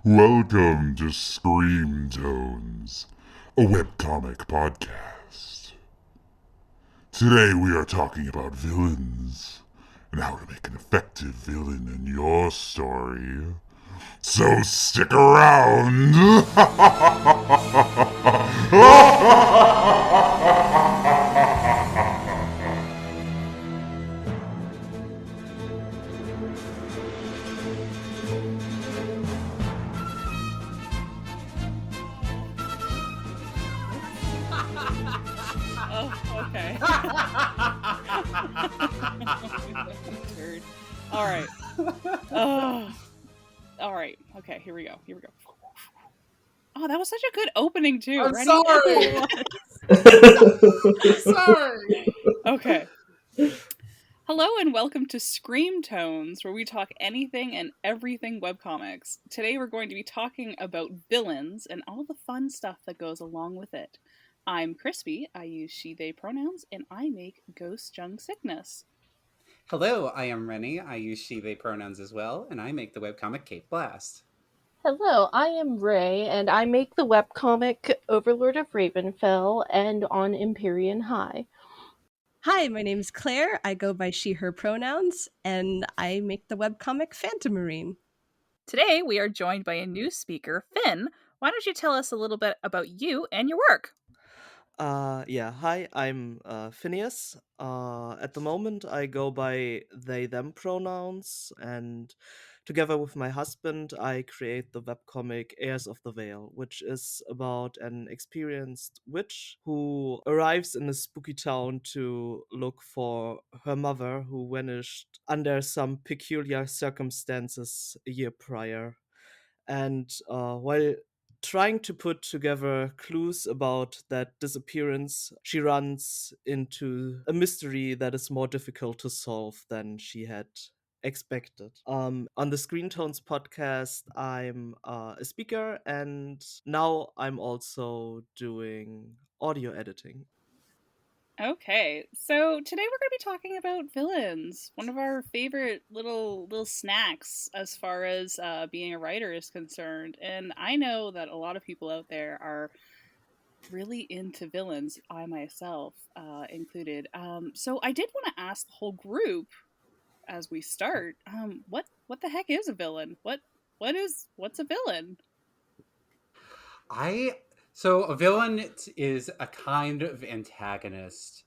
Welcome to Scream Tones, a webcomic podcast. Today we are talking about villains and how to make an effective villain in your story. So stick around! Oh, okay. Turd. All right. Oh. All right. Okay, here we go. Oh, that was such a good opening too. I'm Ready? sorry. I'm sorry. Okay. Hello and welcome to Scream Tones, where we talk anything and everything webcomics. Today we're going to be talking about villains and all the fun stuff that goes along with it. I'm Crispy, I use she, they pronouns, and I make Ghost Jung Sickness. Hello, I am Rennie. I use she, they pronouns as well, and I make the webcomic Cape Blast. Hello, I am Ray, and I make the webcomic Overlord of Ravenfell and on Empyrean High. Hi, my name's Claire. I go by she, her pronouns, and I make the webcomic Phantom Marine. Today we are joined by a new speaker, Finn. Why don't you tell us a little bit about you and your work? Hi, I'm Phineas. At the moment, I go by they, them pronouns, and together with my husband, I create the webcomic Heirs of the Veil, which is about an experienced witch who arrives in a spooky town to look for her mother, who vanished under some peculiar circumstances a year prior. And while trying to put together clues about that disappearance, she runs into a mystery that is more difficult to solve than she had expected. On the Screen Tones podcast, I'm a speaker, and now I'm also doing audio editing. Okay, so today we're going to be talking about villains, one of our favorite little snacks as far as being a writer is concerned. And I know that a lot of people out there are really into villains, I myself included. So I did want to ask the whole group as we start, what the heck is a villain? What's a villain? So a villain is a kind of antagonist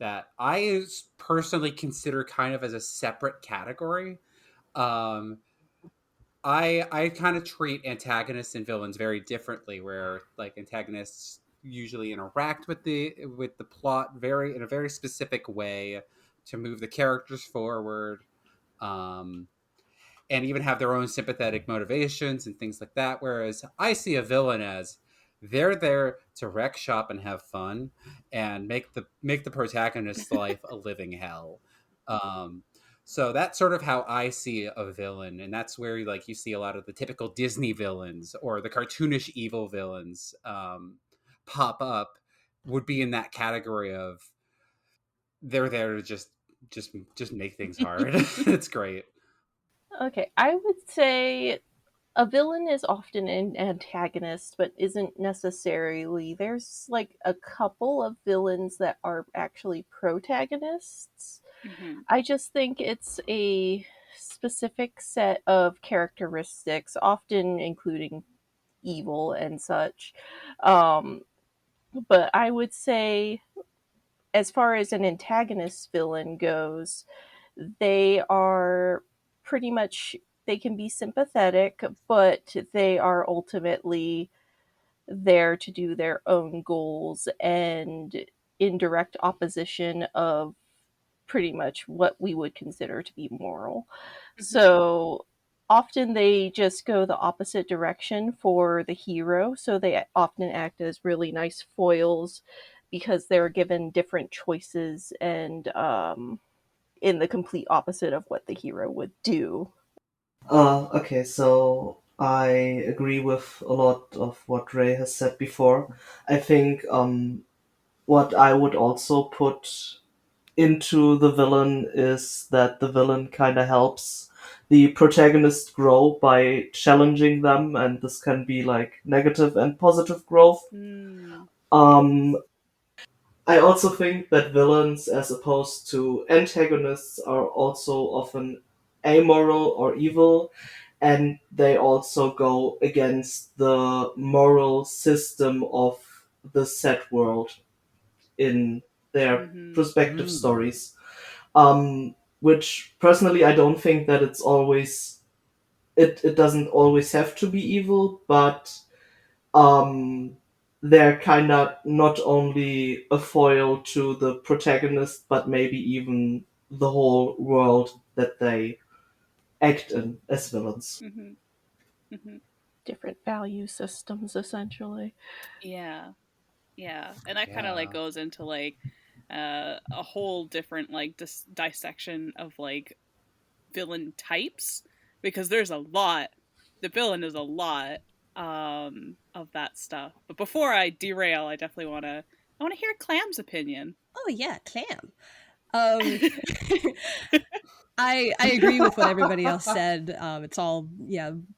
that I personally consider kind of as a separate category. Um, I kind of treat antagonists and villains very differently, where like antagonists usually interact with the plot very in a very specific way to move the characters forward. Um, and even have their own sympathetic motivations and things like that. Whereas I see a villain as they're there to wreck shop and have fun and make the protagonist's life a living hell. Um, so that's sort of how I see a villain, and that's where like you see a lot of the typical Disney villains or the cartoonish evil villains pop up. Would be in that category of they're there to just make things hard. It's great. Okay, I would say a villain is often an antagonist, but isn't necessarily. There's like a couple of villains that are actually protagonists. Mm-hmm. I just think it's a specific set of characteristics, often including evil and such. Um, but I would say, as far as an antagonist villain goes, they are pretty much, they can be sympathetic, but they are ultimately there to do their own goals and in direct opposition of pretty much what we would consider to be moral. Mm-hmm. So often they just go the opposite direction for the hero, so they often act as really nice foils because they're given different choices and in the complete opposite of what the hero would do. Okay, so I agree with a lot of what Ray has said before. I think what I would also put into the villain is that the villain kind of helps the protagonists grow by challenging them, and this can be like negative and positive growth. Mm. Um, I also think that villains, as opposed to antagonists, are also often amoral or evil, and they also go against the moral system of the set world in their Mm-hmm. prospective stories. Which personally, I don't think that it's always it doesn't always have to be evil, but um, they're kind of not only a foil to the protagonist, but maybe even the whole world that they act in as villains. Mm-hmm. Mm-hmm. Different value systems, essentially. Yeah. Yeah. And that kind of like Yeah. goes into like a whole different like dissection of like villain types, because there's a lot. The villain is a lot of that stuff. But before I derail, I want to hear Clam's opinion. Oh yeah, Clam. Um, I agree with what everybody else said. It's all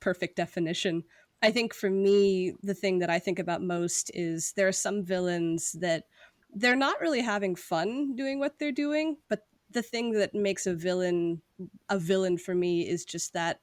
perfect definition. I think for me, the thing that I think about most is there are some villains that they're not really having fun doing what they're doing, but the thing that makes a villain for me is just that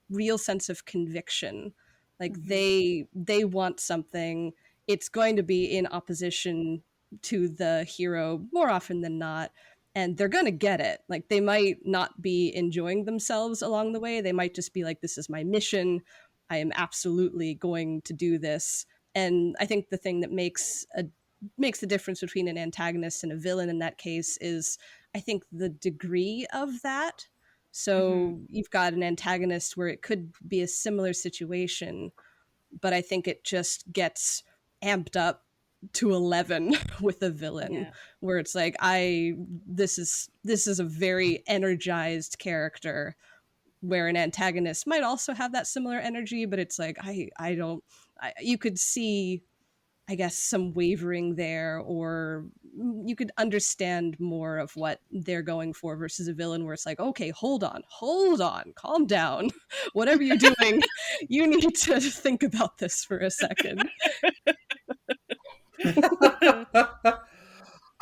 real sense of conviction. Like Mm-hmm. they want something. It's going to be in opposition to the hero more often than not, and they're going to get it. Like they might not be enjoying themselves along the way. They might just be like, this is my mission. I am absolutely going to do this. And I think the thing that makes the difference between an antagonist and a villain in that case is, I think, the degree of that. Mm-hmm. So you've got an antagonist where it could be a similar situation, but I think it just gets amped up to 11 with a villain, Yeah. where it's like, this is a very energized character, where an antagonist might also have that similar energy, but it's like, I don't you could see, I guess, some wavering there, or you could understand more of what they're going for, versus a villain where it's like, okay, hold on, calm down. Whatever you're doing, you need to think about this for a second.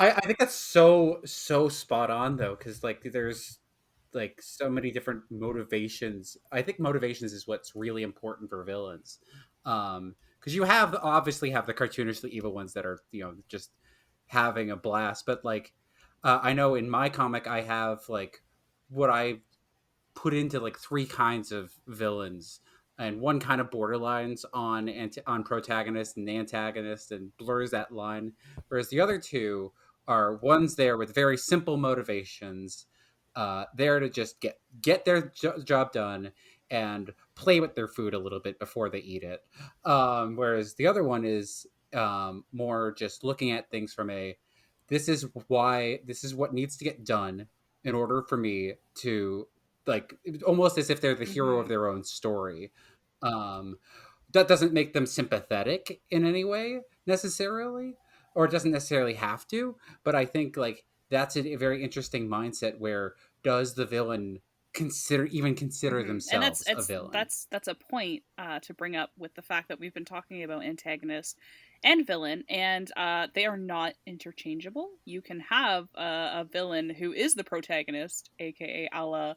I think that's so spot on though, because like there's like so many different motivations. I think motivations is what's really important for villains, because you have obviously have the cartoonishly evil ones that are just having a blast, but like I know in my comic I have like what I put into like three kinds of villains, and one kind of borderlines on protagonist and antagonist and blurs that line, whereas the other two are ones there with very simple motivations, there to just get their job done and play with their food a little bit before they eat it, whereas the other one is more just looking at things from a this is what needs to get done in order for me to, like, almost as if they're the hero of Mm-hmm. their own story. Um, that doesn't make them sympathetic in any way necessarily, or it doesn't necessarily have to. But I think like that's a very interesting mindset where does the villain consider Mm-hmm. And that's themselves a it's villain? that's a point to bring up, with the fact that we've been talking about antagonist and villain, and they are not interchangeable. You can have a villain who is the protagonist, aka a la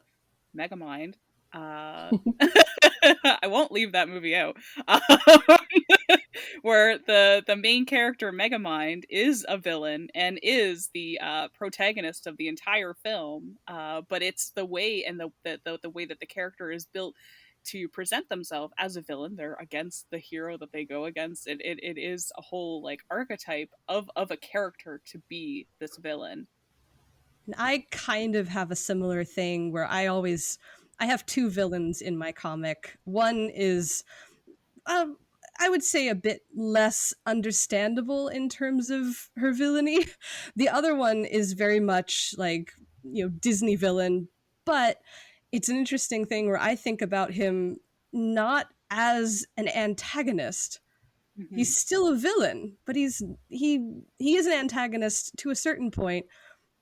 Megamind. I won't leave that movie out. Where the main character Megamind is a villain and is the protagonist of the entire film, but it's the way and the way that the character is built to present themselves as a villain. They're against the hero that they go against. It is a whole like archetype of a character to be this villain. And I kind of have a similar thing where I have two villains in my comic. One is, um, I would say, a bit less understandable in terms of her villainy. The other one is very much like, Disney villain, but it's an interesting thing where I think about him not as an antagonist. Mm-hmm. He's still a villain, but he is an antagonist to a certain point,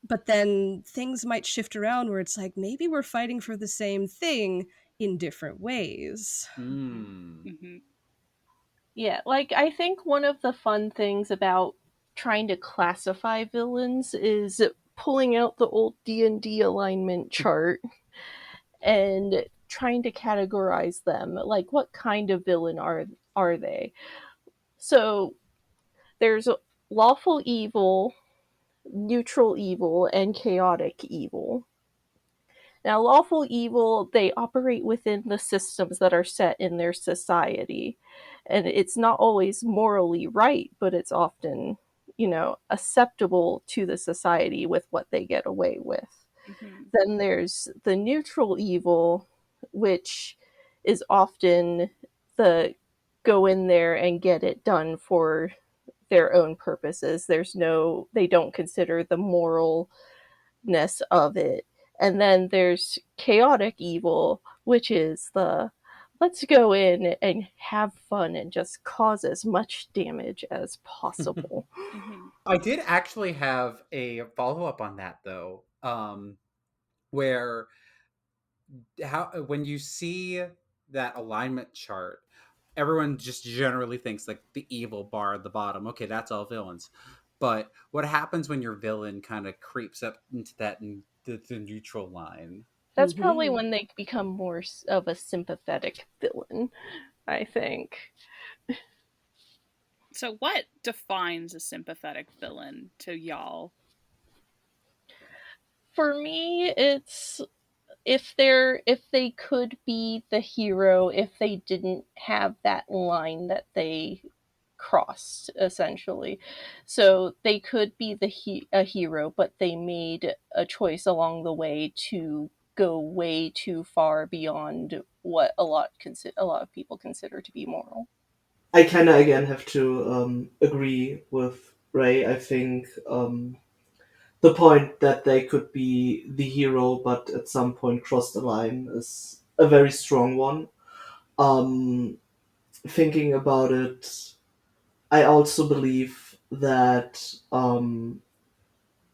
but then things might shift around where it's like maybe we're fighting for the same thing in different ways. Mm. Mm-hmm. Yeah, like I think one of the fun things about trying to classify villains is pulling out the old D&D alignment chart and trying to categorize them. Like what kind of villain are they? So there's lawful evil, neutral evil, and chaotic evil. Now, lawful evil, they operate within the systems that are set in their society. And it's not always morally right, but it's often, acceptable to the society with what they get away with. Mm-hmm. Then there's the neutral evil, which is often the go in there and get it done for their own purposes. They don't consider the moralness of it. And then there's chaotic evil, which is the let's go in and have fun and just cause as much damage as possible. Mm-hmm. I did actually have a follow up on that though, where how when you see that alignment chart, everyone just generally thinks like the evil bar at the bottom. Okay, that's all villains. But what happens when your villain kind of creeps up into the neutral line? That's probably Mm-hmm. when they become more of a sympathetic villain, I think. So, what defines a sympathetic villain to y'all? For me, it's if they could be the hero if they didn't have that line that they crossed essentially. So they could be a hero, but they made a choice along the way to go way too far beyond what a lot of people consider to be moral. I kind of again have to agree with Ray. I think the point that they could be the hero, but at some point cross the line, is a very strong one. Um, Thinking about it, I also believe that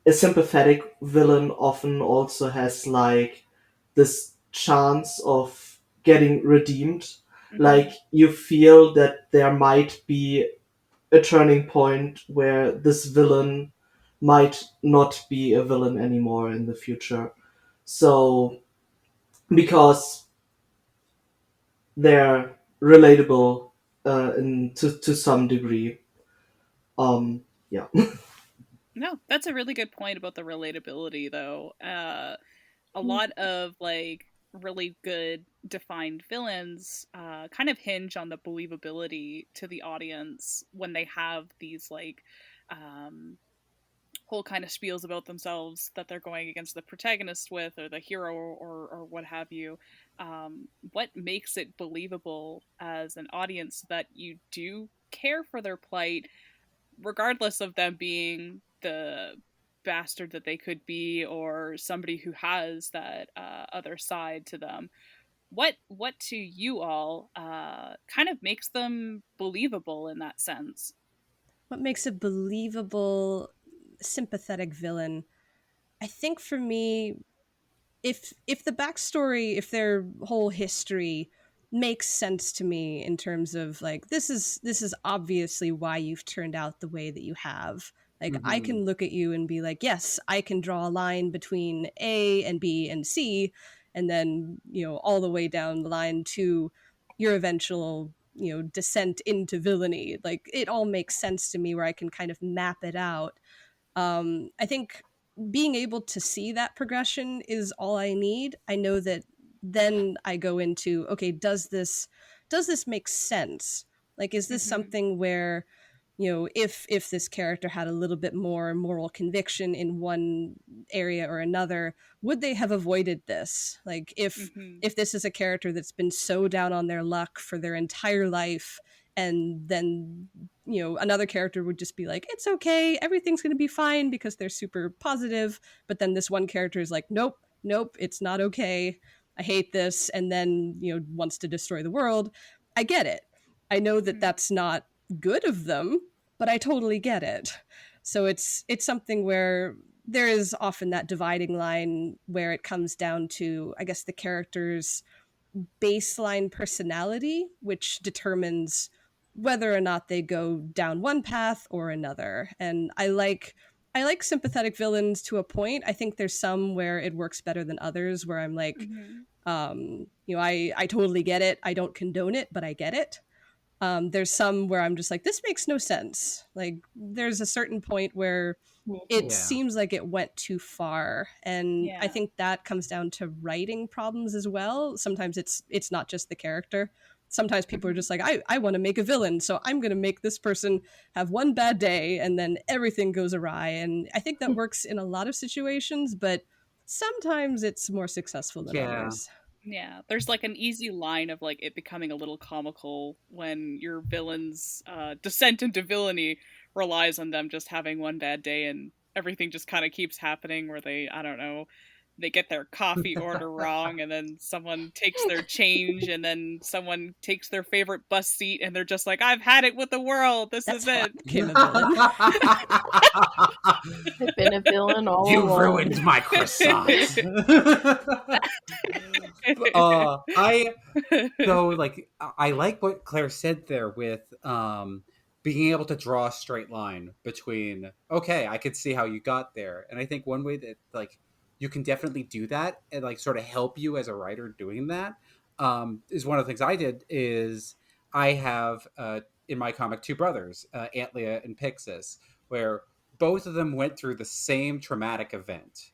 a sympathetic villain often also has like this chance of getting redeemed. Mm-hmm. Like you feel that there might be a turning point where this villain might not be a villain anymore in the future. So because they're relatable to some degree. Yeah. No, that's a really good point about the relatability, though. A lot of like really good defined villains kind of hinge on the believability to the audience when they have these like um, whole kind of spiels about themselves that they're going against the protagonist with or the hero or what have you. What makes it believable as an audience that you do care for their plight regardless of them being the bastard that they could be or somebody who has that other side to them. What to you all kind of makes them believable in that sense? What makes a believable, sympathetic villain? I think for me, if the backstory, if their whole history makes sense to me in terms of like this is obviously why you've turned out the way that you have. Like I Mm-hmm. can look at you and be like, yes, I can draw a line between A and B and C, and then all the way down the line to your eventual descent into villainy. Like it all makes sense to me where I can kind of map it out. I think being able to see that progression is all I need. I know that then I go into, okay, does this make sense? Like is this Mm-hmm. something where if this character had a little bit more moral conviction in one area or another, would they have avoided this? Like Mm-hmm. if this is a character that's been so down on their luck for their entire life, and then another character would just be like, it's okay, everything's going to be fine because they're super positive, but then this one character is like, nope, nope, it's not okay, I hate this, and then wants to destroy the world. I get it. I know that Mm-hmm. that's not good of them, but I totally get it. So it's something where there is often that dividing line where it comes down to, I guess, the character's baseline personality, which determines whether or not they go down one path or another. And I like sympathetic villains to a point. I think there's some where it works better than others, where I'm like, I totally get it. I don't condone it, but I get it. There's some where I'm just like, this makes no sense. Like, there's a certain point where it Yeah. seems like it went too far, and I Yeah. think that comes down to writing problems as well. Sometimes it's not just the character. Sometimes people are just like, I want to make a villain, so I'm going to make this person have one bad day and then everything goes awry. And I think that works in a lot of situations, but sometimes it's more successful than others. Yeah, there's like an easy line of like it becoming a little comical when your villain's descent into villainy relies on them just having one bad day and everything just kind of keeps happening where they, I don't know, they get their coffee order wrong and then someone takes their change and then someone takes their favorite bus seat and they're just like, I've had it with the world. This That's is how I it. became a villain. I've been a villain all You along. ruined my croissant. I like what Claire said there with being able to draw a straight line between, okay, I could see how you got there. And I think one way that like you can definitely do that and like sort of help you as a writer doing that is one of the things I did is I have in my comic two brothers, Antlia and Pixis, where both of them went through the same traumatic event,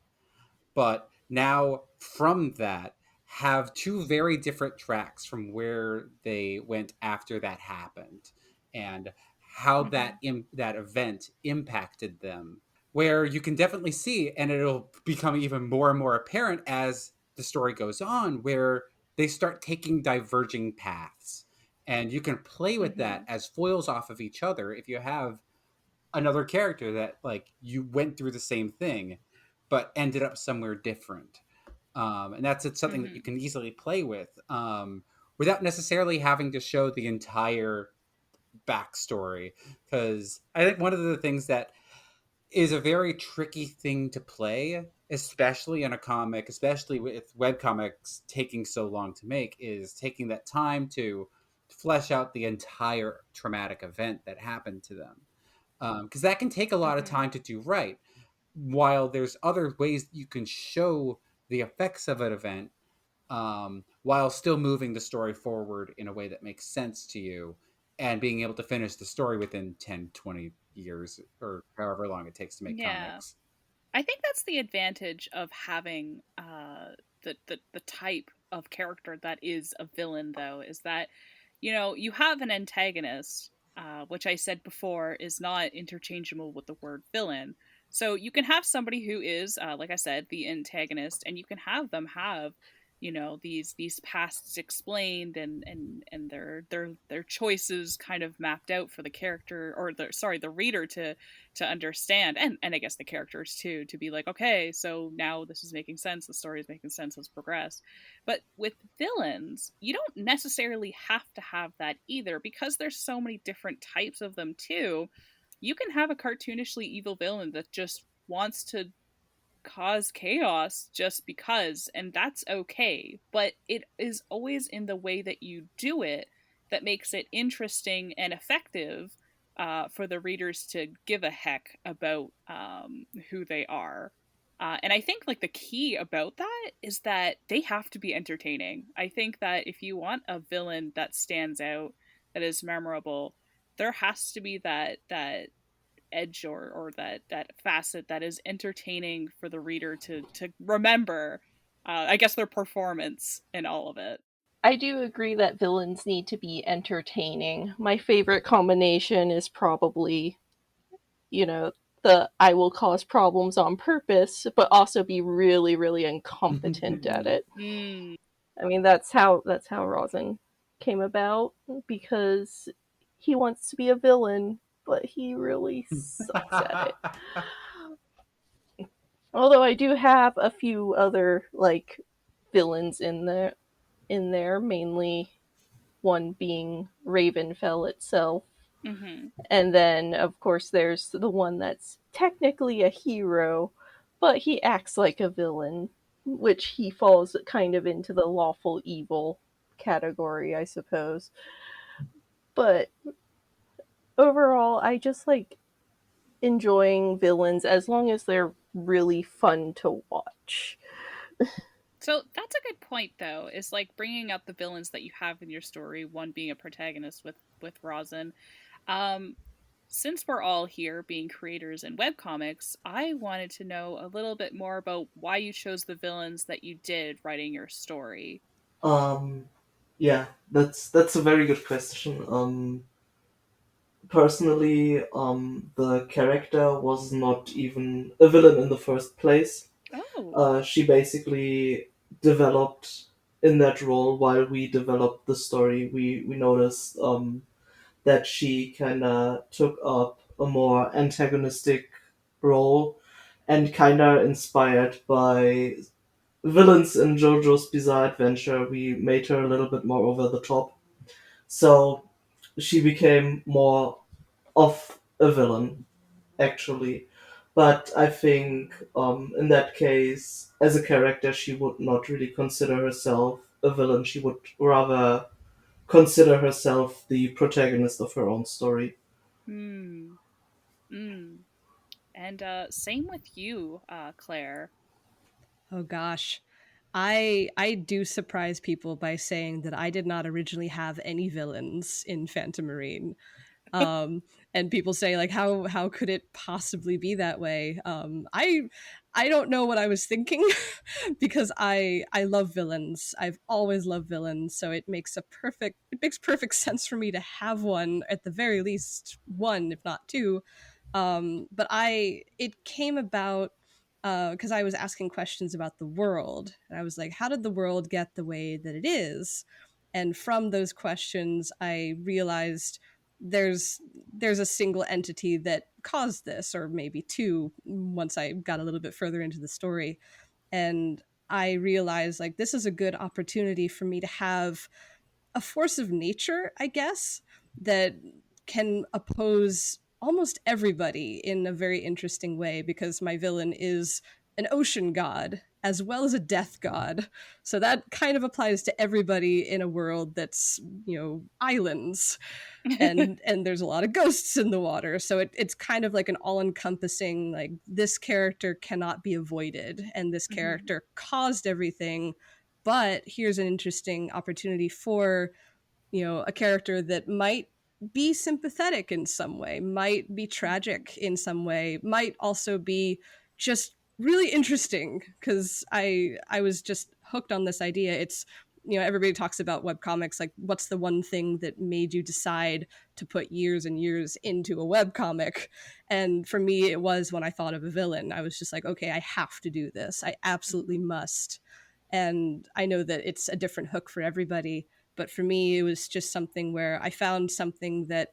but now from that have two very different tracks from where they went after that happened and how that that event impacted them, where you can definitely see, and it'll become even more and more apparent as the story goes on, where they start taking diverging paths, and you can play with that as foils off of each other if you have another character that like you went through the same thing but ended up somewhere different. And that's something that you can easily play with without necessarily having to show the entire backstory, because I think one of the things that is a very tricky thing to play, especially in a comic, especially with webcomics taking so long to make, is taking that time to flesh out the entire traumatic event that happened to them, because that can take a lot of time to do right, while there's other ways you can show the effects of an event while still moving the story forward in a way that makes sense to you and being able to finish the story within 10, 20 years or however long it takes to make comics. I think that's the advantage of having the type of character that is a villain, though, is that you have an antagonist, which I said before is not interchangeable with the word villain. So you can have somebody who is, like I said, the antagonist, and you can have them have these pasts explained and their choices kind of mapped out for the character, or the reader to understand, and I guess the characters too, to be like, okay, so now this is making sense, the story is making sense, let's progress. But with villains, you don't necessarily have to have that either, because there's so many different types of them too. You can have a cartoonishly evil villain that just wants to cause chaos just because, and that's okay, but it is always in the way that you do it that makes it interesting and effective for the readers to give a heck about who they are. And I think like the key about that is that they have to be entertaining. I think that if you want a villain that stands out, that is memorable, there has to be that edge or that facet that is entertaining for the reader to remember. I guess their performance in all of it. I do agree that villains need to be entertaining. My favorite combination is probably, the I will cause problems on purpose, but also be really, really incompetent at it. Mm. I mean, that's how Rosin came about, because he wants to be a villain, but he really sucks at it. Although I do have a few other like villains in there, mainly one being Ravenfell itself. Mm-hmm. And then, of course, there's the one that's technically a hero, but he acts like a villain, which he falls kind of into the lawful evil category, I suppose. But overall, I just like enjoying villains as long as they're really fun to watch. So that's a good point, though. Is like bringing out the villains that you have in your story. One being a protagonist with Rosin. Um, since we're all here being creators in webcomics, I wanted to know a little bit more about why you chose the villains that you did writing your story. Um, yeah, that's a very good question. Personally, the character was not even a villain in the first place. Oh. She basically developed in that role while we developed the story. We noticed that she kind of took up a more antagonistic role and kind of inspired by villains in JoJo's Bizarre Adventure. We made her a little bit more over the top. So she became more of a villain, actually. But I think in that case, as a character, she would not really consider herself a villain. She would rather consider herself the protagonist of her own story. Hmm. Mm. And same with you, Claire. Oh gosh. I do surprise people by saying that I did not originally have any villains in Phantom Marine. Um and people say like how could it possibly be that way? I don't know what I was thinking because I love villains. I've always loved villains, so it makes perfect sense for me to have one, at the very least one, if not two. But I it came about because I was asking questions about the world, and I was like, how did the world get the way that it is? And from those questions, I realized there's a single entity that caused this, or maybe two, once I got a little bit further into the story. And I realized like this is a good opportunity for me to have a force of nature, I guess, that can oppose almost everybody in a very interesting way, because my villain is an ocean god as well as a death god. So that kind of applies to everybody in a world that's, islands, and there's a lot of ghosts in the water, so it's kind of like an all-encompassing, like, this character cannot be avoided and this character caused everything, but here's an interesting opportunity for, a character that might be sympathetic in some way, might be tragic in some way, might also be just really interesting, because I was just hooked on this idea. It's, everybody talks about webcomics, like, what's the one thing that made you decide to put years and years into a webcomic? And for me, it was when I thought of a villain. I was just like, okay, I have to do this. I absolutely must. And I know that it's a different hook for everybody, but for me, it was just something where I found something that,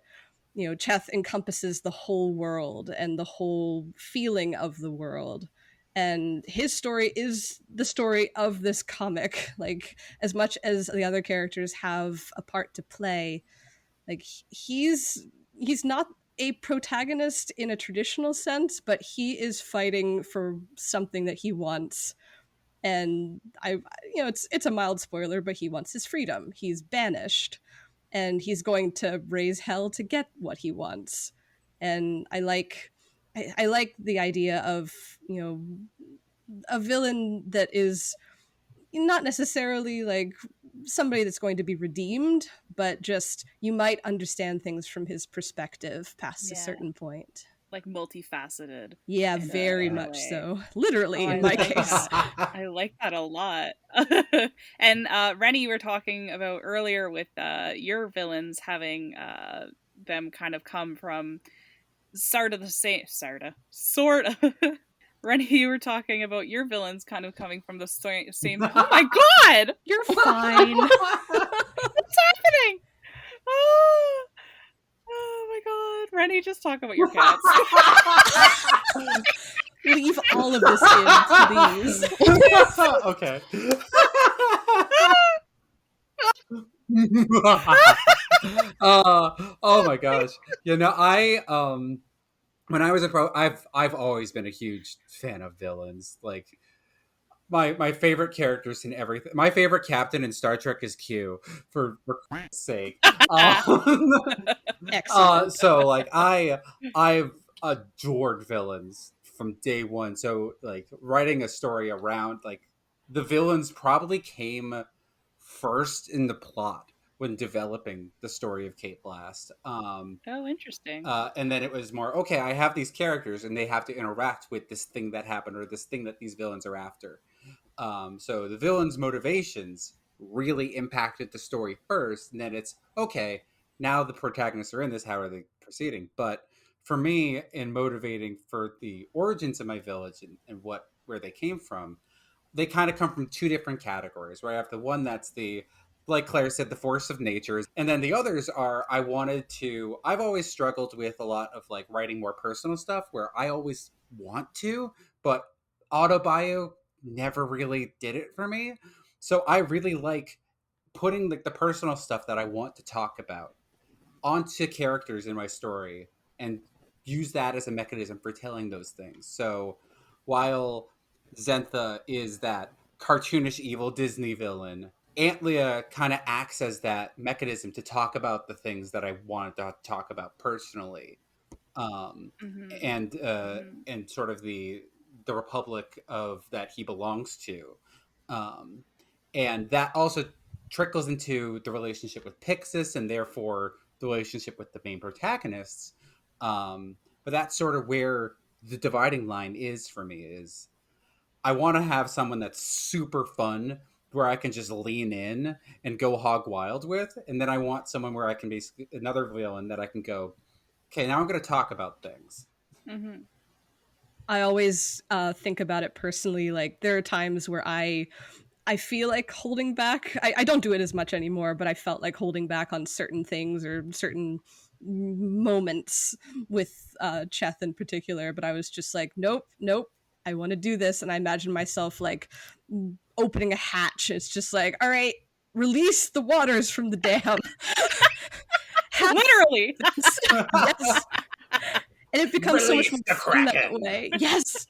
Cheth encompasses the whole world and the whole feeling of the world. And his story is the story of this comic. Like, as much as the other characters have a part to play, like, he's not a protagonist in a traditional sense, but he is fighting for something that he wants. And it's a mild spoiler, but he wants his freedom. He's banished, and he's going to raise hell to get what he wants. And I like the idea of, a villain that is not necessarily like somebody that's going to be redeemed, but just you might understand things from his perspective past a certain point. Like multifaceted. Yeah, very much so. Literally, in my case. I like that a lot. And Rennie, you were talking about earlier with your villains having them kind of come from sort of. Rennie, you were talking about your villains kind of coming from the same. Oh my god! You're fine. What's happening? Oh my god. Rennie, just talk about your cats. Leave all of this in, please. Okay. Oh my gosh. when I was I've always been a huge fan of villains. Like my favorite characters in everything. My favorite captain in Star Trek is Q. For Christ's sake. Um, Excellent. so like I've adored villains from day one. So like writing a story around like the villains probably came first in the plot when developing the story of Kate Blast. Oh, interesting. And then it was more okay. I have these characters, and they have to interact with this thing that happened or this thing that these villains are after. So the villain's motivations really impacted the story first, and then it's okay. Now the protagonists are in this. How are they proceeding? But for me, in motivating for the origins of my village and what where they came from, they kind of come from two different categories. Where I have the one that's the like Claire said, the force of nature, and then the others are I've always struggled with a lot of like writing more personal stuff where I always want to, but autobio never really did it for me. So I really like putting like the personal stuff that I want to talk about onto characters in my story and use that as a mechanism for telling those things. So while Zentha is that cartoonish evil Disney villain, Antlia kind of acts as that mechanism to talk about the things that I wanted to talk about personally, um, Mm-hmm. Mm-hmm. and sort of the republic of that he belongs to, um, and that also trickles into the relationship with Pixis and therefore the relationship with the main protagonists. But that's sort of where the dividing line is for me. Is I want to have someone that's super fun where I can just lean in and go hog wild with, and then I want someone where I can be another villain that I can go, okay, now I'm going to talk about things. Mm-hmm. I always think about it personally. Like there are times where I feel like holding back. I don't do it as much anymore, but I felt like holding back on certain things or certain moments with Cheth in particular. But I was just like, nope, nope. I want to do this, and I imagine myself like opening a hatch. It's just like, all right, release the waters from the dam. Have Literally. this. Yes, and it becomes so much more Release the fun that Kraken. way. Yes.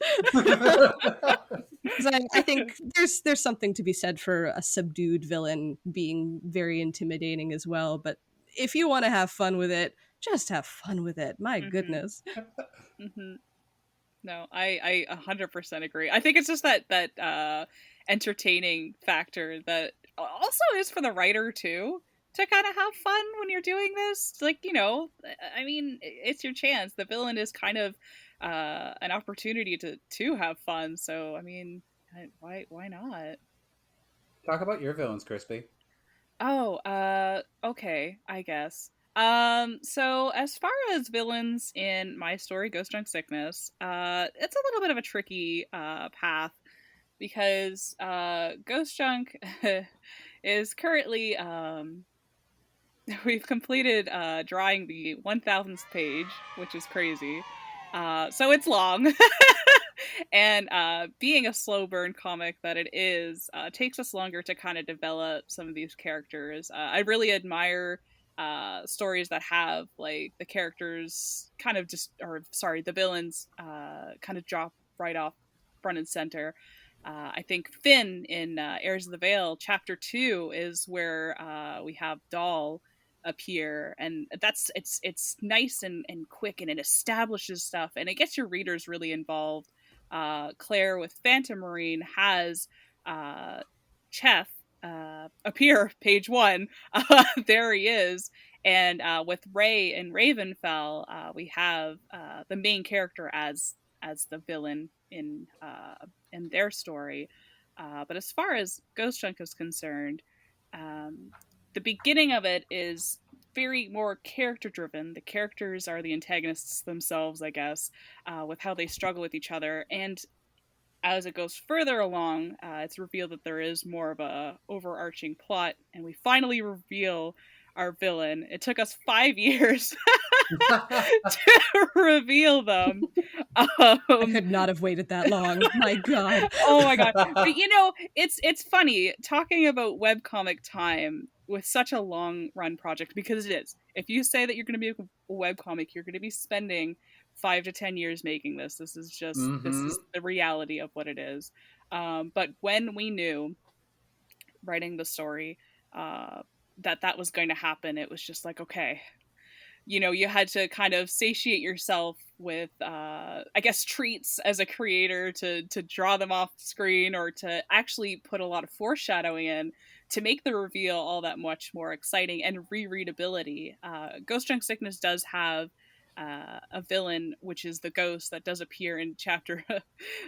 Because I think there's something to be said for a subdued villain being very intimidating as well. But if you want to have fun with it, just have fun with it. My Mm-hmm. goodness. Mm-hmm. No, I 100% agree. I think it's just that entertaining factor that also is for the writer too to kind of have fun when you're doing this. Like, I mean, it's your chance. The villain is kind of an opportunity to have fun. So, I mean, why not? Talk about your villains, Crispy. Oh, okay, I guess. So as far as villains in my story, Ghost Junk Sickness, it's a little bit of a tricky path because Ghost Junk is currently we've completed drawing the 1000th page, which is crazy. So it's long. And being a slow burn comic that it is, takes us longer to kind of develop some of these characters. I really admire stories that have like the characters kind of just, or sorry, the villains kind of drop right off front and center. I think Finn in Heirs of the Veil, chapter 2, is where we have Doll appear, and it's nice and quick, and it establishes stuff and it gets your readers really involved. Claire with Phantom Marine has Chef appear page 1. There he is. And with Ray and Ravenfell, we have the main character as the villain in their story. But as far as Ghost Junk is concerned, the beginning of it is very more character driven. The characters are the antagonists themselves, I guess, with how they struggle with each other. And as it goes further along, it's revealed that there is more of a overarching plot, and we finally reveal our villain. It took us 5 years to reveal them. I could not have waited that long. My God. Oh my god! But it's funny talking about webcomic time with such a long run project, because it is. If you say that you're going to be a webcomic, you're going to be spending 5 to 10 years making this. This is just this Mm-hmm. is the reality of what it is. But when we knew writing the story that that was going to happen, it was just like, okay, you know, you had to kind of satiate yourself with I guess treats as a creator to draw them off screen, or to actually put a lot of foreshadowing in to make the reveal all that much more exciting. And rereadability, Ghost Junk Sickness does have a villain, which is the ghost that does appear in chapter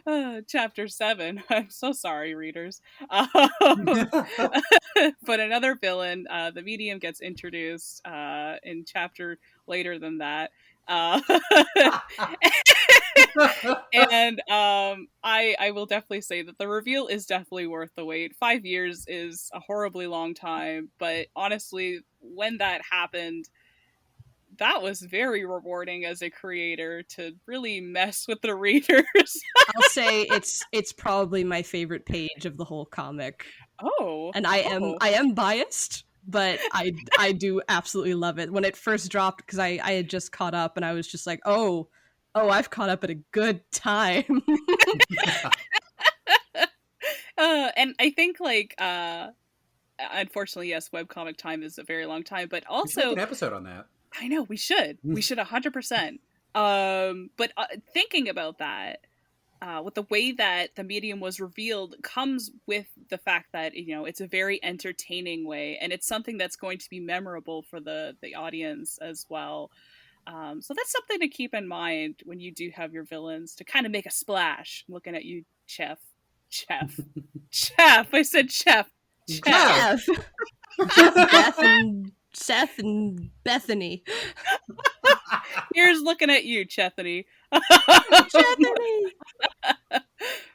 7. I'm so sorry, readers. But another villain, the medium, gets introduced in chapter later than that. And I will definitely say that the reveal is definitely worth the wait. 5 years is a horribly long time, but honestly, when that happened, that was very rewarding as a creator, to really mess with the readers. I'll say it's probably my favorite page of the whole comic. Oh, And I am biased, but I do absolutely love it. When it first dropped, because I had just caught up, and I was just like, oh, I've caught up at a good time. And I think, like, unfortunately, yes, webcomic time is a very long time, but We should make also, an episode on that. I know we should 100%. But thinking about that, with the way that the medium was revealed, comes with the fact that, you know, it's a very entertaining way, and it's something that's going to be memorable for the audience as well. So that's something to keep in mind when you do have your villains to kind of make a splash. I'm looking at you, Chef. I said Chef. Jeff, Beth and Seth and Bethany. Here's looking at you, Chethany. Bethany.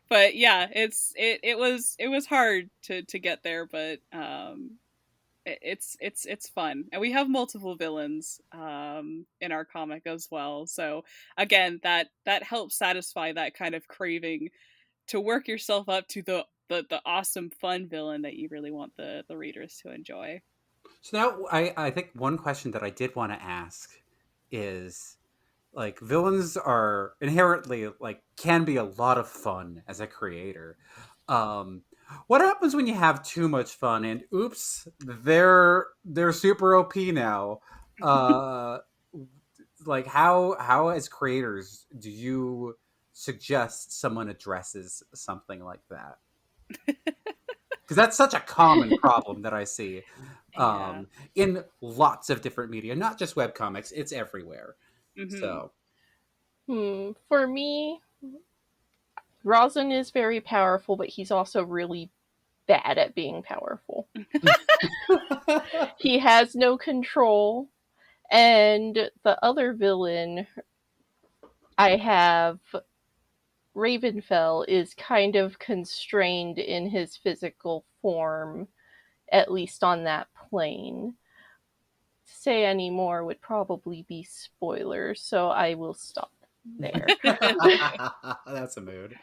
But yeah, it was hard to get there, but it's fun, and we have multiple villains in our comic as well. So again, that helps satisfy that kind of craving to work yourself up to the awesome fun villain that you really want the readers to enjoy. So now I think one question that I did want to ask is, like, villains are inherently, like, can be a lot of fun as a creator. Um, what happens when you have too much fun and oops, they're super OP now? Uh, like, how as creators do you suggest someone addresses something like that? Because that's such a common problem that I see Yeah. in lots of different media, not just webcomics. It's everywhere. Mm-hmm. So For me, Rosin is very powerful, but he's also really bad at being powerful. He has no control. And the other villain I have, Ravenfell, is kind of constrained in his physical form, at least on that plane. To say any more would probably be spoilers, so I will stop there. that's a mood.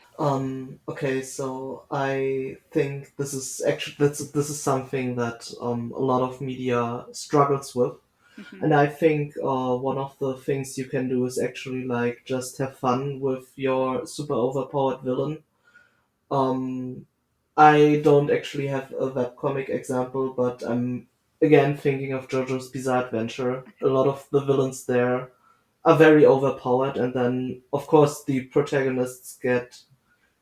Okay, so I think this is actually this is something that a lot of media struggles with, Mm-hmm. and I think one of the things you can do is actually like just have fun with your super overpowered villain. Um, I don't actually have a webcomic example, but I'm again thinking of JoJo's Bizarre Adventure. A lot of the villains there are very overpowered, and then of course the protagonists get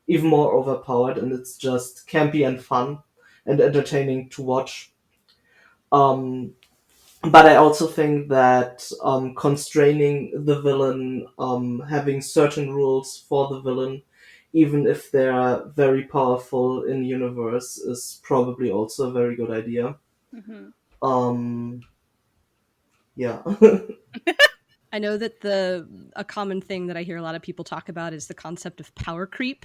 even more overpowered, and it's just campy and fun and entertaining to watch. Um, but I also think that constraining the villain, having certain rules for the villain, even if they're very powerful in universe, is probably also a very good idea. Mm-hmm. Um, yeah. I know that a common thing that I hear a lot of people talk about is the concept of power creep.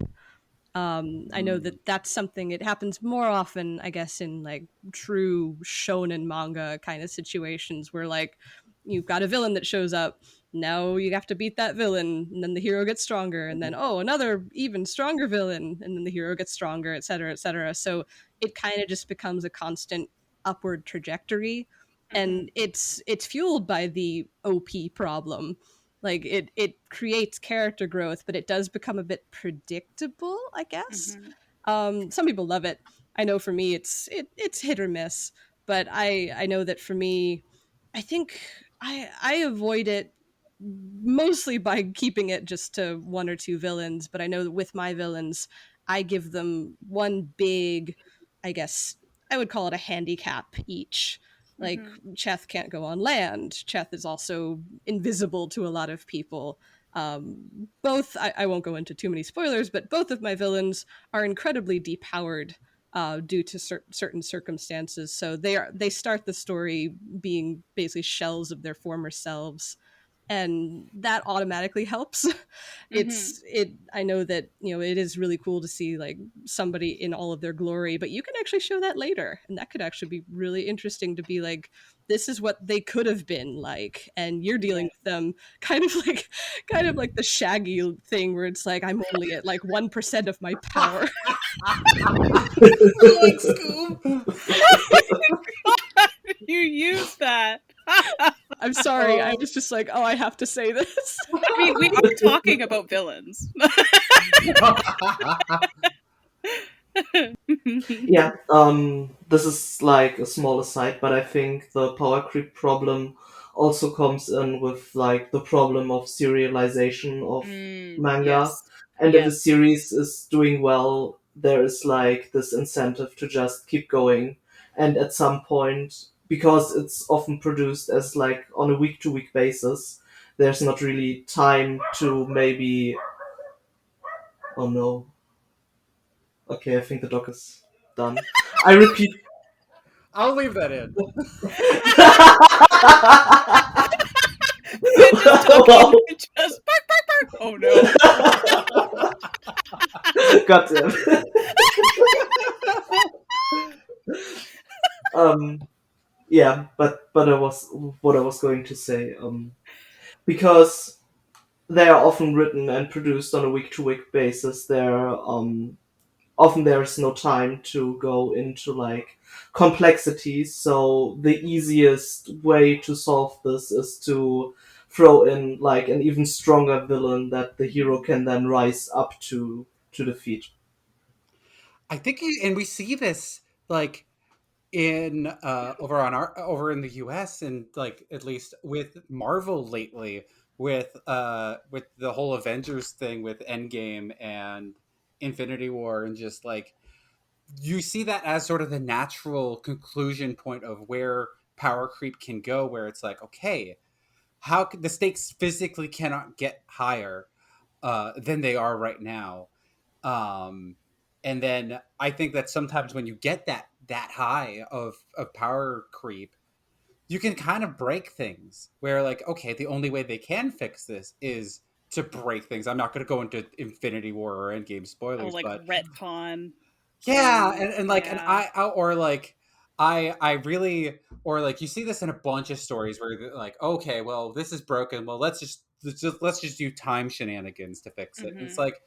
I know that that's something, it happens more often, I guess, in like true shonen manga kind of situations where like you've got a villain that shows up, now you have to beat that villain, and then the hero gets stronger, and then another even stronger villain, and then the hero gets stronger, etc., etc. So it kind of just becomes a constant upward trajectory, Mm-hmm. and it's fueled by the OP problem. Like it creates character growth, but it does become a bit predictable, I guess. Some people love it. I know for me it's hit or miss, but I know that for me, I think I avoid it mostly by keeping it just to one or two villains. But I know that with my villains, I give them one big, I guess I would call it a handicap each. Like Cheth can't go on land. Cheth is also invisible to a lot of people. Both, I won't go into too many spoilers, but both of my villains are incredibly depowered due to certain circumstances. So they start the story being basically shells of their former selves, and that automatically helps. I know that, it is really cool to see like somebody in all of their glory, but you can actually show that later, and that could actually be really interesting to be like, this is what they could have been like, and you're dealing with them kind of like the Shaggy thing where it's like, I'm only at like 1% of my power. Like Scoob. You use that. I'm sorry, I was just like, oh, I have to say this. I mean, we are talking about villains. Yeah, this is like a small aside, but I think the power creep problem also comes in with like the problem of serialization of manga. Yes. And if a Yes. series is doing well, there is like this incentive to just keep going. And at some point, because it's often produced as like on a week to week basis, there's not really time to maybe. Oh no. Okay, I think the doc is done. I repeat. I'll leave that in. Finn just talking, just bark, bark, bark. Oh no. Got him. Yeah, but I was what I was going to say. Because they are often written and produced on a week to week basis. There often there is no time to go into like complexities. So the easiest way to solve this is to throw in like an even stronger villain that the hero can then rise up to defeat. I think, and we see this like in over in the US, and like at least with Marvel lately, with the whole Avengers thing with Endgame and Infinity War, and just like you see that as sort of the natural conclusion point of where power creep can go, where it's like, okay, the stakes physically cannot get higher than they are right now. um and then I think that sometimes when you get that high of power creep, you can kind of break things where like, okay, the only way they can fix this is to break things. I'm not going to go into Infinity War or Endgame Oh, spoilers, like but retcon yeah, things. and like, and Yeah. or like I really, or like you see this in a bunch of stories where they're like, okay, well, this is broken, well, let's just do time shenanigans to fix it. And it's Mhm. like,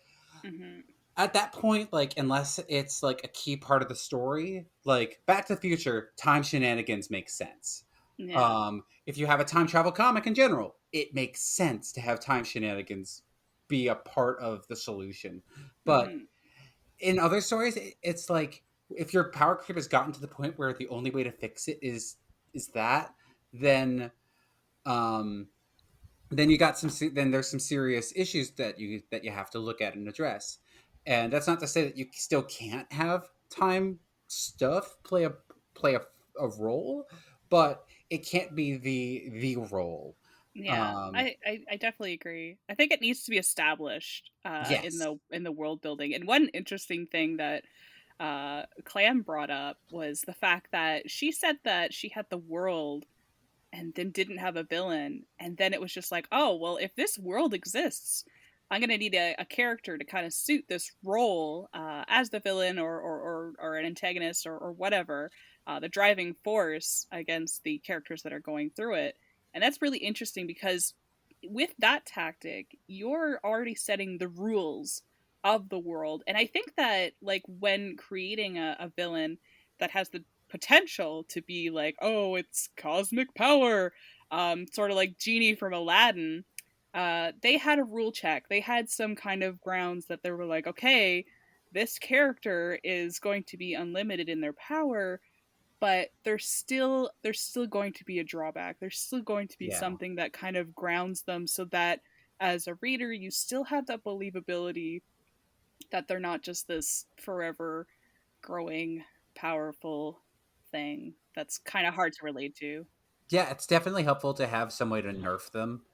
Mhm. at that point, like, unless it's like a key part of the story, like Back to the Future, time shenanigans make sense. Yeah. If you have a time travel comic in general, it makes sense to have time shenanigans be a part of the solution. But Mhm. in other stories, it's like, if your power creep has gotten to the point where the only way to fix it is that, then um then you got then there's some serious issues that you have to look at and address. And that's not to say that you still can't have time stuff play a role, but it can't be the role. Yeah, um I definitely agree. I think it needs to be established in yes. the world building. And one interesting thing that Clam brought up was the fact that she said that she had the world and then didn't have a villain, and then it was just like, oh well, if this world exists, I'm gonna need a character to kind of suit this role as the villain or an antagonist or whatever, the driving force against the characters that are going through it. And that's really interesting because with that tactic you're already setting the rules of the world. And I think that like when creating a villain that has the potential to be like, oh, it's cosmic power, sort of like Genie from Aladdin. they had a rule check. They had some kind of grounds that they were like, okay, this character is going to be unlimited in their power, but there's still going to be a drawback. There's still going to be something that kind of grounds them so that as a reader you still have that believability that they're not just this forever growing powerful thing that's kind of hard to relate to. Yeah, it's definitely helpful to have some way to nerf them,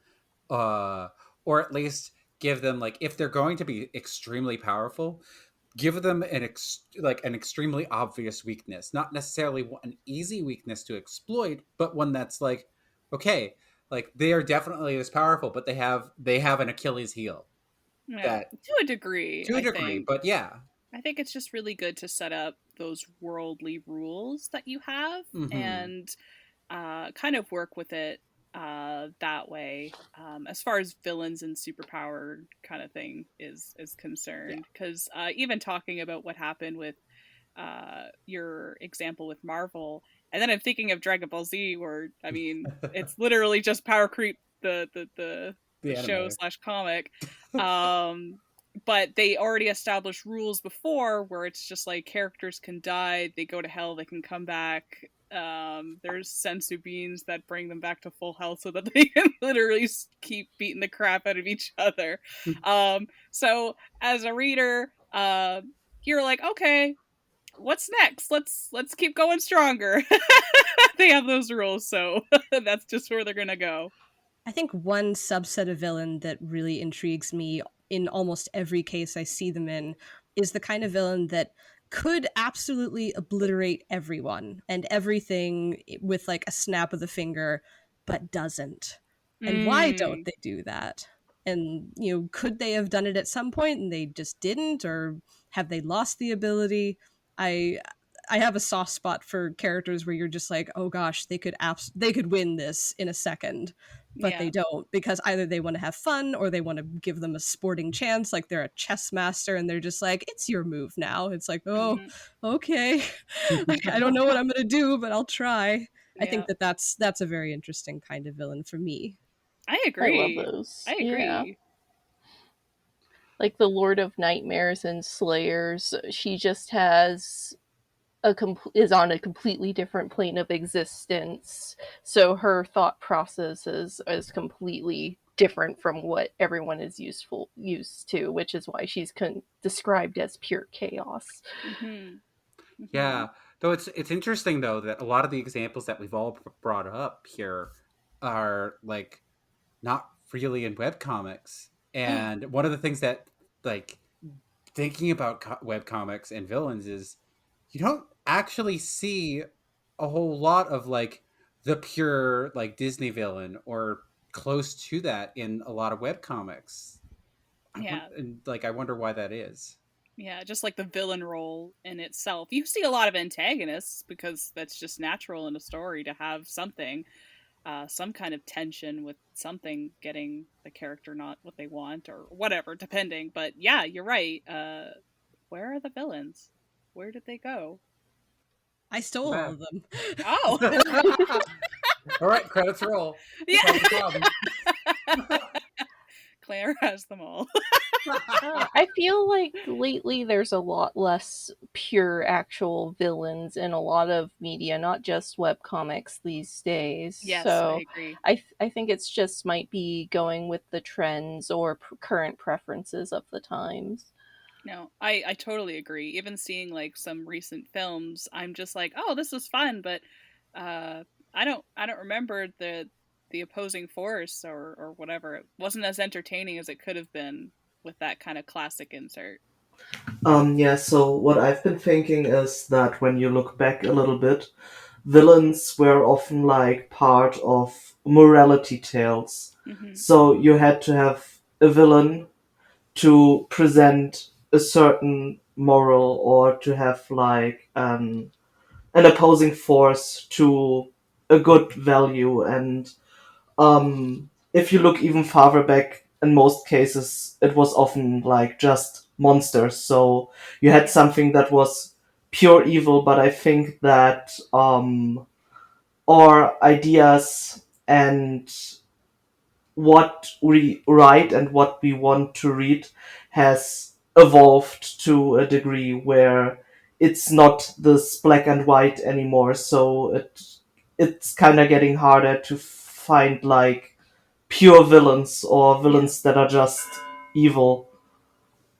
uh, or at least give them, like, if they're going to be extremely powerful, give them an extremely obvious weakness, not necessarily an easy weakness to exploit, but one that's like, okay, like they are definitely as powerful, but they have an Achilles heel Yeah, that to a degree, to a I degree, think. but yeah. I think it's just really good to set up those worldly rules that you have Mm-hmm. and kind of work with it that way. As far as villains and superpower kind of thing is Yeah. concerned, because even talking about what happened with your example with Marvel, and then I'm thinking of Dragon Ball Z, where I mean, it's literally just power creep the The show anime. slash comic. Um, but they already established rules before where it's just like characters can die, they go to hell, they can come back. There's sensu beans that bring them back to full health so that they can literally keep beating the crap out of each other. So as a reader, you're like, okay, what's next? Let's keep going stronger. They have those rules, so that's just where they're gonna go. I think one subset of villain that really intrigues me in almost every case I see them in is the kind of villain that could absolutely obliterate everyone and everything with like a snap of the finger, but doesn't. And why don't Mm, they do that? And, could they have done it at some point and they just didn't? Or have they lost the ability? I I have a soft spot for characters where you're just like, oh gosh, they could win this in a second, but yeah. they don't because either they want to have fun or they want to give them a sporting chance, like they're a chess master and they're just like, it's your move now. It's like, oh, Hmm. okay, I don't know what I'm gonna do, but I'll try. I Yeah. think that's a very interesting kind of villain for me. I I love agree. those. I Yeah. agree. Like the Lord of Nightmares and Slayers, she just has is on a completely different plane of existence. So her thought process is completely different from what everyone is used to, which is why she's described as pure chaos. Hmm. Hmm. Yeah, though it's interesting though that a lot of the examples that we've all brought up here are like not really in webcomics. And one of the things that, like, thinking about webcomics and villains is you don't actually see a whole lot of like the pure like Disney villain or close to that in a lot of webcomics. Yeah. I wonder why that is. Yeah, just like the villain role in itself. You see a lot of antagonists because that's just natural in a story to have something, some kind of tension with something getting the character not what they want or whatever, depending. But yeah, you're right. Where are the villains? Where did they go? I stole all Wow. of them. Oh, All right, credits roll. yeah. Solve the problem. Claire has them all. I feel like lately there's a lot less pure actual villains in a lot of media, not just webcomics these days. Yes, I So agree. I think it's just might be going with the trends or current preferences of the times. No, I totally agree. Even seeing like some recent films, I'm just like, oh, this was fun, but uh, I don't remember the opposing force or whatever. It wasn't as entertaining as it could have been with that kind of classic insert. Yeah, so what I've been thinking is that when you look back a little bit, villains were often like part of morality tales. Hmm. So you had to have a villain to present a certain moral or to have like an opposing force to a good value. And if you look even farther back, in most cases, it was often like just monsters. So you had Yeah. something that was pure evil, but I think that our ideas and what we write and what we want to read has evolved to a degree where it's not this black and white anymore. So it's kind of getting harder to find like pure villains or Yeah. villains that are just evil.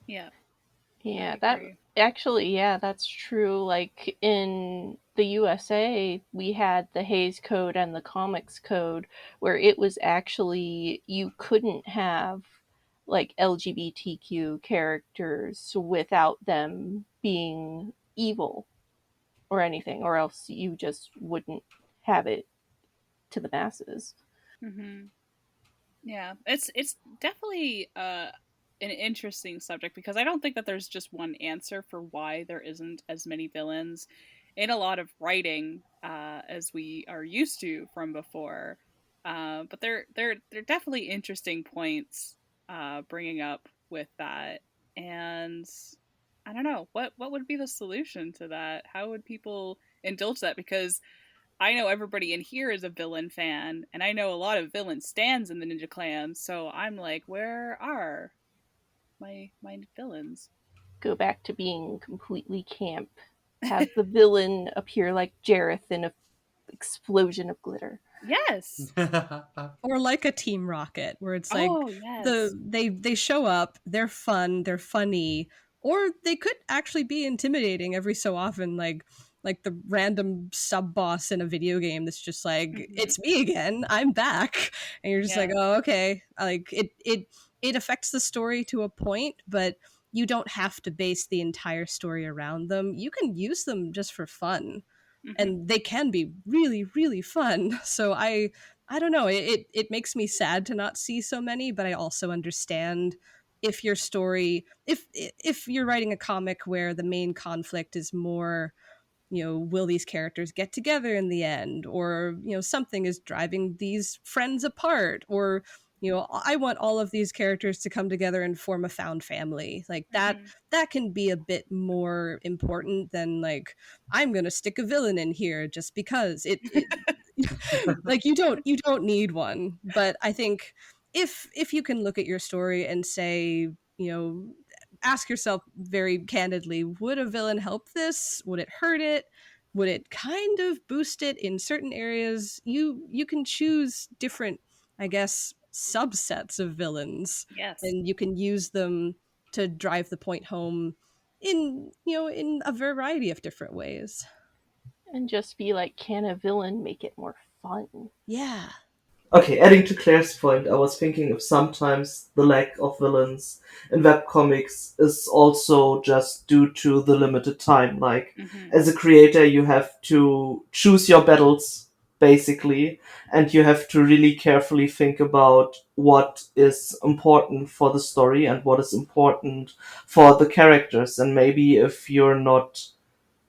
Yeah. I Yeah, that agree. actually, yeah, that's true. Like in the USA, we had the Hays Code and the Comics Code, where it was actually you couldn't have like LGBTQ characters without them being evil or anything, or else you just wouldn't have it to the masses. Mhm. Yeah, it's definitely an interesting subject because I don't think that there's just one answer for why there isn't as many villains in a lot of writing as we are used to from before. But they're definitely interesting points bringing up with that, and I don't know what would be the solution to that. How would people indulge that? Because I know everybody in here is a villain fan, and I know a lot of villain stands in the Ninja Clan. So I'm like, where are my villains? Go back to being completely camp. Have the villain appear like Jareth in a explosion of glitter. Yes. Or like a Team Rocket, where it's like Oh yes. they show up, they're fun, they're funny, or they could actually be intimidating every so often, like the random sub boss in a video game that's just like, Hmm. it's me again, I'm back, and you're just like, Yeah. oh okay, like it affects the story to a point, but you don't have to base the entire story around them. You can use them just for fun, Hmm. and they can be really really fun. So I don't know. It makes me sad to not see so many, but I also understand if your story, if you're writing a comic where the main conflict is more, will these characters get together in the end, or something is driving these friends apart, or I want all of these characters to come together and form a found family, like that. Hmm. That can be a bit more important than like, I'm gonna stick a villain in here just because it like you don't need one. But I think if you can look at your story and say, ask yourself very candidly, would a villain help this, would it hurt it, would it kind of boost it in certain areas, you can choose different, I guess, subsets of villains, Yes. and you can use them to drive the point home in a variety of different ways. And just be like, can a villain make it more fun? Yeah. Okay, adding to Claire's point, I was thinking if sometimes the lack of villains in webcomics is also just due to the limited time. Like, Hmm. as a creator, you have to choose your battles, basically, and you have to really carefully think about what is important for the story and what is important for the characters. And maybe if you're not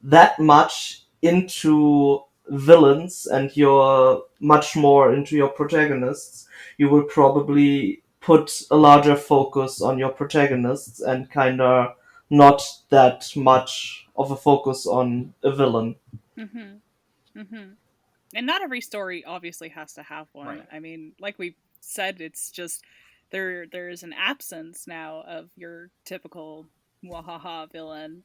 that much into villains and you're much more into your protagonists, you will probably put a larger focus on your protagonists and kind of not that much of a focus on a villain. Hmm. Hmm. And not every story obviously has to have one. Right. I mean, like we said, it's just there's an absence now of your typical wahaha villain.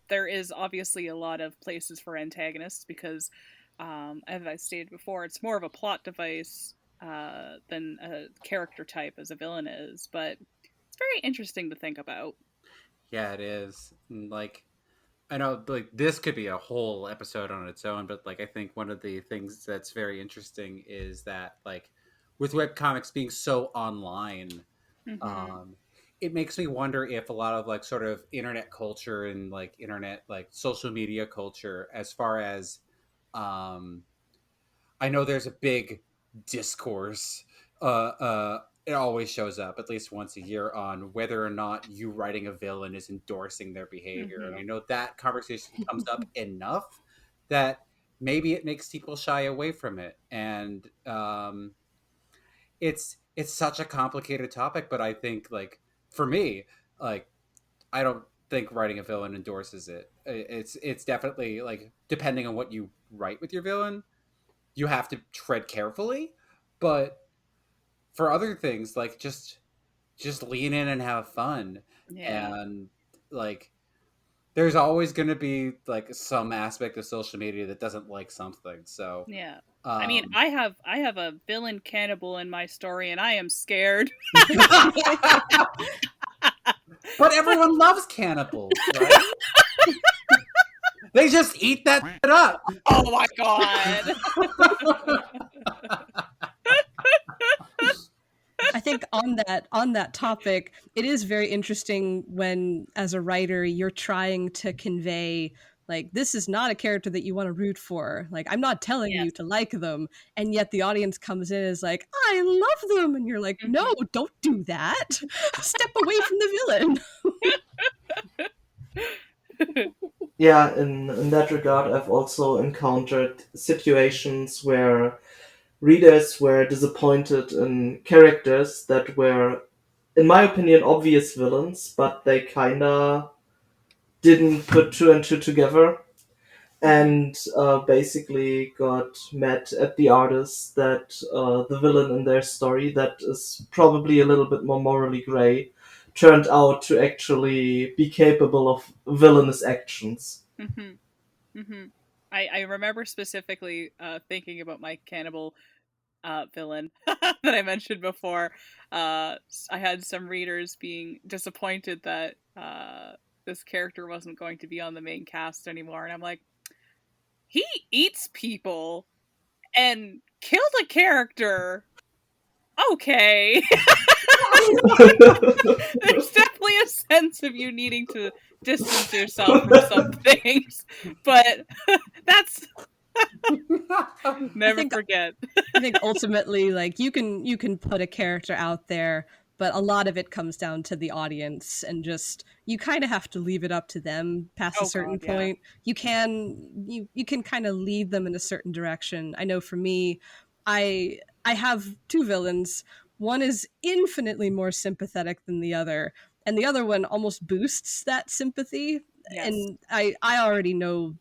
There is obviously a lot of places for antagonists because, as I stated before, it's more of a plot device than a character type as a villain is. But it's very interesting to think about. Yeah, it is. And, like, I know, like, this could be a whole episode on its own, but, like, I think one of the things that's very interesting is that, like, with webcomics being so online, Hmm. um, it makes me wonder if a lot of, like, sort of internet culture and, like, internet, like, social media culture, as far as, um, I know there's a big discourse. It always shows up at least once a year on whether or not you writing a villain is endorsing their behavior, and Hmm. I know that conversation comes up enough that maybe it makes people shy away from it, and it's such a complicated topic. But I think, like, for me, like, I don't think writing a villain endorses it. It's definitely, like, depending on what you write with your villain, you have to tread carefully, but for other things, like just lean in and have fun. Yeah. And like there's always going to be like some aspect of social media that doesn't like something. So Yeah. I mean, um I have a villain cannibal in my story, and I am scared. but everyone loves cannibals, right? They just eat that shit up. Oh my god. I think on that topic, it is very interesting when, as a writer, you're trying to convey like this is not a character that you want to root for. Like I'm not telling Yes. you to like them, and yet the audience comes in as like I love them, and you're like, no, don't do that. Step away from the villain. Yeah, in that regard, I've also encountered situations where readers were disappointed in characters that were, in my opinion, obvious villains, but they kinda didn't put two and two together, and basically got mad at the artist that the villain in their story, that is probably a little bit more morally gray, turned out to actually be capable of villainous actions. I remember specifically thinking about my cannibal villain that I mentioned before. I had some readers being disappointed that this character wasn't going to be on the main cast anymore, and I'm like, he eats people and killed a character. Okay. There's definitely a sense of you needing to distance yourself from some things, but that's never forget. I think ultimately, like you can put a character out there, but a lot of it comes down to the audience, and just you kind of have to leave it up to them past a certain point. You can kind of lead them in a certain direction. I know for me, I have two villains. One is infinitely more sympathetic than the other, and the other one almost boosts that sympathy. Yes. And I already know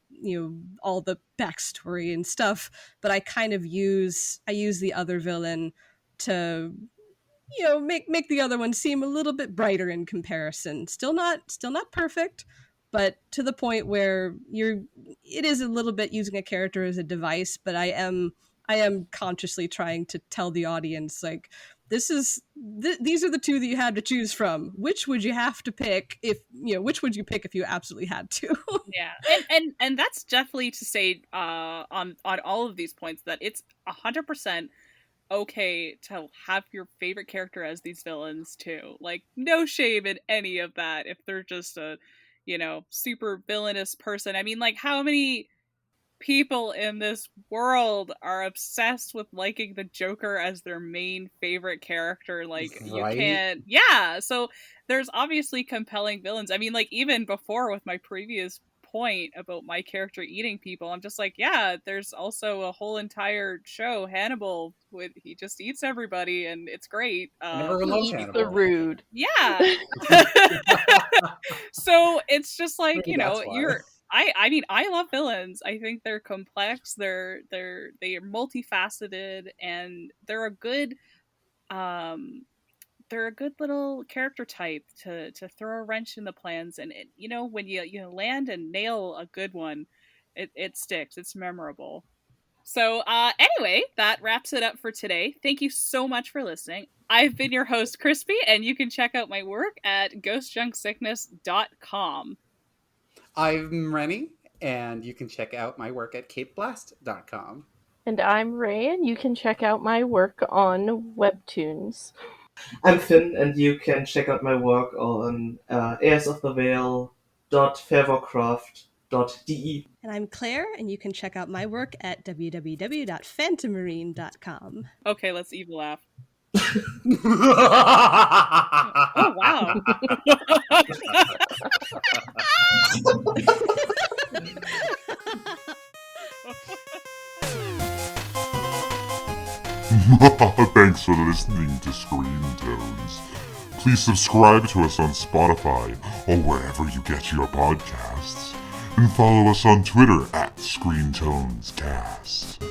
all the backstory and stuff, but I kind of use the other villain to make the other one seem a little bit brighter in comparison. Still not perfect, but to the point where it is a little bit using a character as a device, but I am consciously trying to tell the audience like these are the two that you had to choose from. Which would you have to pick which would you pick if you absolutely had to? Yeah. And that's definitely to say on all of these points that it's 100% okay to have your favorite character as these villains too. Like no shame in any of that if they're just a super villainous person. I mean, like how many people in this world are obsessed with liking the Joker as their main favorite character? Like you can't. Yeah, so there's obviously compelling villains. I mean, like even before with my previous point about my character eating people, I'm just like, yeah, there's also a whole entire show, Hannibal, with he just eats everybody and it's great. He eats the rude. Yeah. So it's just like, I mean, I love villains. I think they're complex. They are multifaceted, and they're a good little character type to throw a wrench in the plans. And when you land and nail a good one, it sticks. It's memorable. So anyway, that wraps it up for today. Thank you so much for listening. I've been your host, Crispy, and you can check out my work at ghostjunksickness.com. I'm Rennie, and you can check out my work at capeblast.com. And I'm Ray, and you can check out my work on Webtoons. I'm Finn, and you can check out my work on heirsofthevale.fairwarcraft.de. And I'm Claire, and you can check out my work at www.phantommarine.com. Okay, let's evil laugh. Oh, wow. Thanks for listening to Screen Tones. Please subscribe to us on Spotify or wherever you get your podcasts. And follow us on Twitter at ScreenTonesCast.